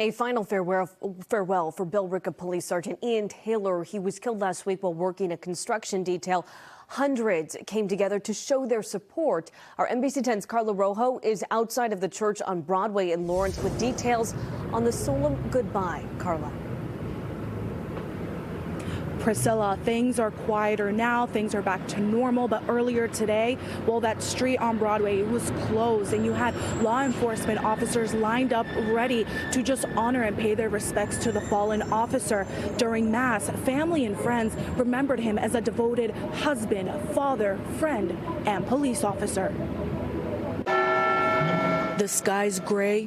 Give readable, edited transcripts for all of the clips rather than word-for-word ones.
A final farewell for Billerica Police Sergeant Ian Taylor. He was killed last week while working a construction detail. Hundreds came together to show their support. Our NBC 10's Carla Rojo is outside of the church on Broadway in Lawrence with details on the solemn goodbye. Carla. Priscilla, things are quieter now. Things are back to normal. But earlier today, well, that street on Broadway, it was closed, and you had law enforcement officers lined up ready to just honor and pay their respects to the fallen officer. During Mass, family and friends remembered him as a devoted husband, father, friend, and police officer. The sky's gray,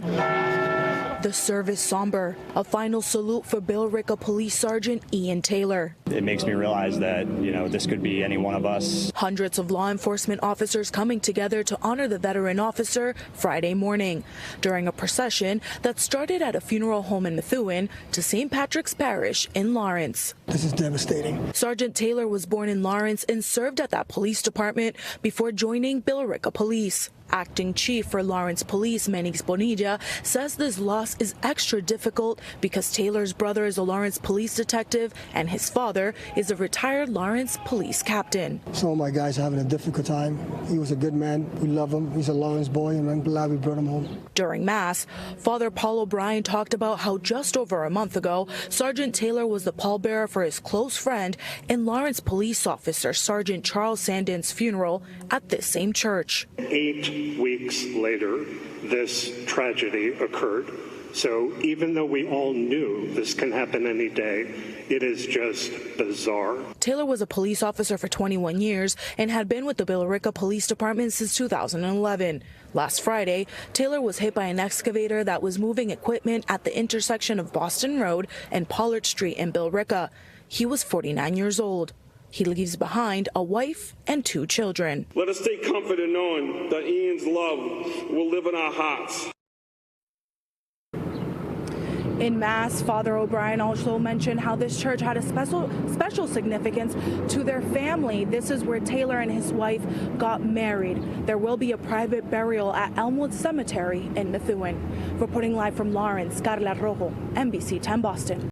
the service somber. A final salute for Billerica Police Sergeant Ian Taylor. It makes me realize that, this could be any one of us. Hundreds of law enforcement officers coming together to honor the veteran officer Friday morning during a procession that started at a funeral home in Methuen to St. Patrick's Parish in Lawrence. This is devastating. Sergeant Taylor was born in Lawrence and served at that police department before joining Billerica Police. Acting Chief for Lawrence Police, Manix Bonilla, says this loss is extra difficult because Taylor's brother is a Lawrence police detective and his father is a retired Lawrence police captain. Some of my guys are having a difficult time. He was a good man. We love him. He's a Lawrence boy, and I'm glad we brought him home. During Mass, Father Paul O'Brien talked about how just over a month ago, Sergeant Taylor was the pallbearer for his close friend and Lawrence police officer Sergeant Charles Sandin's funeral at this same church. 8 weeks later, this tragedy occurred. So even though we all knew this can happen any day, it is just bizarre. Taylor was a police officer for 21 years and had been with the Billerica Police Department since 2011. Last Friday, Taylor was hit by an excavator that was moving equipment at the intersection of Boston Road and Pollard Street in Billerica. He was 49 years old. He leaves behind a wife and 2 children. Let us take comfort in knowing that Ian's love will live in our hearts. In Mass, Father O'Brien also mentioned how this church had a special significance to their family. This is where Taylor and his wife got married. There will be a private burial at Elmwood Cemetery in Methuen. Reporting live from Lawrence, Carla Rojo, NBC 10 Boston.